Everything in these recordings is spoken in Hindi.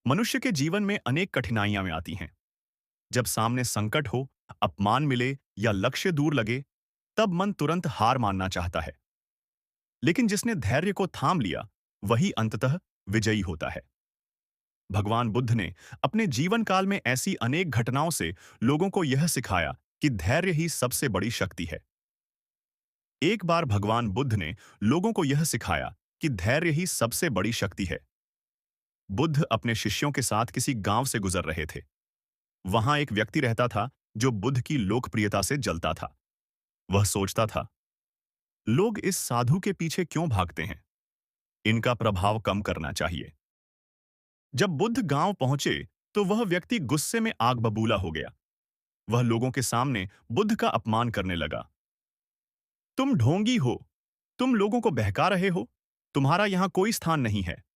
मनुष्य के जीवन में अनेक कठिनाइयां में आती हैं। जब सामने संकट हो, अपमान मिले या लक्ष्य दूर लगे, तब मन तुरंत हार मानना चाहता है। लेकिन जिसने धैर्य को थाम लिया, वही अंततः विजयी होता है। भगवान बुद्ध ने अपने जीवन काल में ऐसी अनेक घटनाओं से लोगों को यह सिखाया कि धैर्य ही सबसे बड़ी शक्ति है। एक बार भगवान बुद्ध ने लोगों को यह सिखाया कि धैर्य ही सबसे बड़ी शक्ति है। बुद्ध अपने शिष्यों के साथ किसी गांव से गुजर रहे थे। वहां एक व्यक्ति रहता था जो बुद्ध की लोकप्रियता से जलता था। वह सोचता था, लोग इस साधु के पीछे क्यों भागते हैं? इनका प्रभाव कम करना चाहिए। जब बुद्ध गांव पहुंचे, तो वह व्यक्ति गुस्से में आग बबूला हो गया। वह लोगों के सामने बुद्ध का अपमान करने लगा। तुम ढोंगी हो, तुम लोगों को बहका रहे हो, तुम्हारा यहां कोई स्थान नहीं है।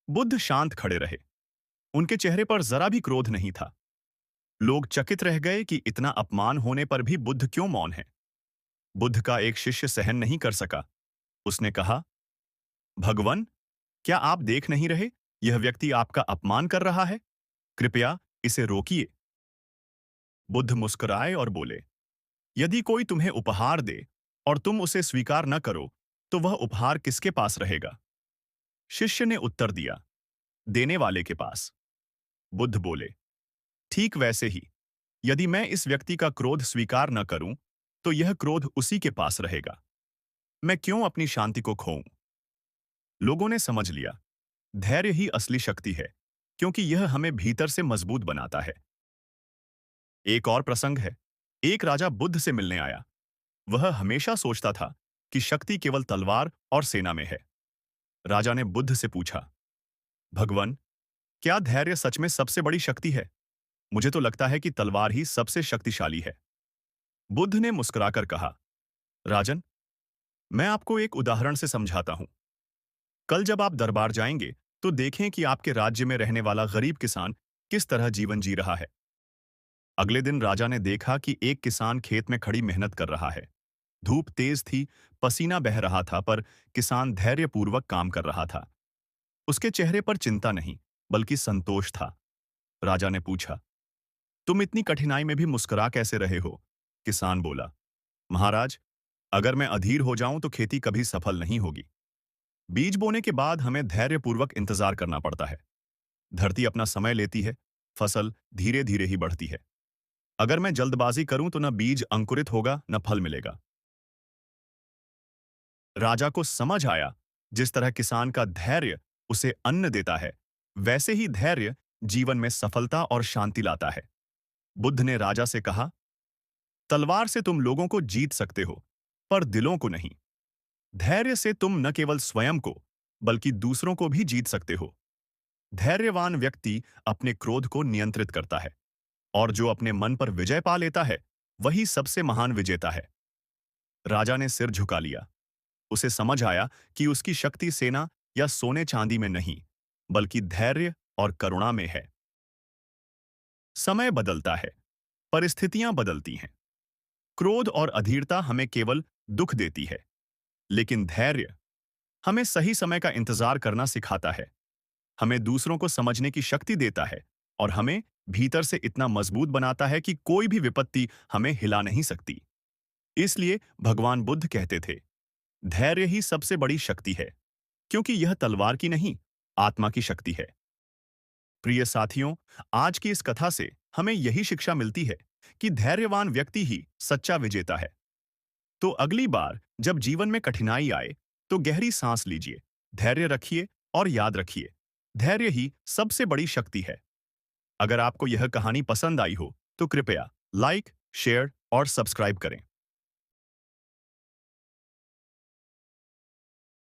बुद्ध शांत खड़े रहे। उनके चेहरे पर जरा भी क्रोध नहीं था। लोग चकित रह गए कि इतना अपमान होने पर भी बुद्ध क्यों मौन है। बुद्ध का एक शिष्य सहन नहीं कर सका। उसने कहा, भगवान, क्या आप देख नहीं रहे, यह व्यक्ति आपका अपमान कर रहा है? कृपया इसे रोकिए। बुद्ध मुस्कुराए और बोले, यदि कोई तुम्हें उपहार दे और तुम उसे स्वीकार न करो, तो वह उपहार किसके पास रहेगा? शिष्य ने उत्तर दिया, देने वाले के पास। बुद्ध बोले, ठीक वैसे ही, यदि मैं इस व्यक्ति का क्रोध स्वीकार न करूं, तो यह क्रोध उसी के पास रहेगा। मैं क्यों अपनी शांति को खोऊं? लोगों ने समझ लिया, धैर्य ही असली शक्ति है, क्योंकि यह हमें भीतर से मजबूत बनाता है। एक और प्रसंग है। एक राजा बुद्ध से मिलने आया। वह हमेशा सोचता था कि शक्ति केवल तलवार और सेना में है। राजा ने बुद्ध से पूछा, भगवान, क्या धैर्य सच में सबसे बड़ी शक्ति है? मुझे तो लगता है कि तलवार ही सबसे शक्तिशाली है। बुद्ध ने मुस्कुराकर कहा, राजन, मैं आपको एक उदाहरण से समझाता हूं। कल जब आप दरबार जाएंगे, तो देखें कि आपके राज्य में रहने वाला गरीब किसान किस तरह जीवन जी रहा है। अगले दिन राजा ने देखा कि एक किसान खेत में खड़ी मेहनत कर रहा है। धूप तेज थी, पसीना बह रहा था, पर किसान धैर्यपूर्वक काम कर रहा था। उसके चेहरे पर चिंता नहीं, बल्कि संतोष था। राजा ने पूछा, तुम इतनी कठिनाई में भी मुस्कुरा कैसे रहे हो? किसान बोला, महाराज, अगर मैं अधीर हो जाऊं तो खेती कभी सफल नहीं होगी। बीज बोने के बाद हमें धैर्यपूर्वक इंतजार करना पड़ता है। धरती अपना समय लेती है, फसल धीरे धीरे ही बढ़ती है। अगर मैं जल्दबाजी करूं तो न बीज अंकुरित होगा, न फल मिलेगा। राजा को समझ आया, जिस तरह किसान का धैर्य उसे अन्न देता है, वैसे ही धैर्य जीवन में सफलता और शांति लाता है। बुद्ध ने राजा से कहा, तलवार से तुम लोगों को जीत सकते हो, पर दिलों को नहीं। धैर्य से तुम न केवल स्वयं को, बल्कि दूसरों को भी जीत सकते हो। धैर्यवान व्यक्ति अपने क्रोध को नियंत्रित करता है, और जो अपने मन पर विजय पा लेता है, वही सबसे महान विजेता है। राजा ने सिर झुका लिया। उसे समझ आया कि उसकी शक्ति सेना या सोने चांदी में नहीं, बल्कि धैर्य और करुणा में है। समय बदलता है, परिस्थितियां बदलती हैं। क्रोध और अधीरता हमें केवल दुख देती है, लेकिन धैर्य हमें सही समय का इंतजार करना सिखाता है। हमें दूसरों को समझने की शक्ति देता है, और हमें भीतर से इतना मजबूत बनाता है कि कोई भी विपत्ति हमें हिला नहीं सकती। इसलिए भगवान बुद्ध कहते थे, धैर्य ही सबसे बड़ी शक्ति है, क्योंकि यह तलवार की नहीं, आत्मा की शक्ति है। प्रिय साथियों, आज की इस कथा से हमें यही शिक्षा मिलती है कि धैर्यवान व्यक्ति ही सच्चा विजेता है। तो अगली बार जब जीवन में कठिनाई आए, तो गहरी सांस लीजिए, धैर्य रखिए और याद रखिए, धैर्य ही सबसे बड़ी शक्ति है। अगर आपको यह कहानी पसंद आई हो, तो कृपया लाइक, शेयर और सब्सक्राइब करें।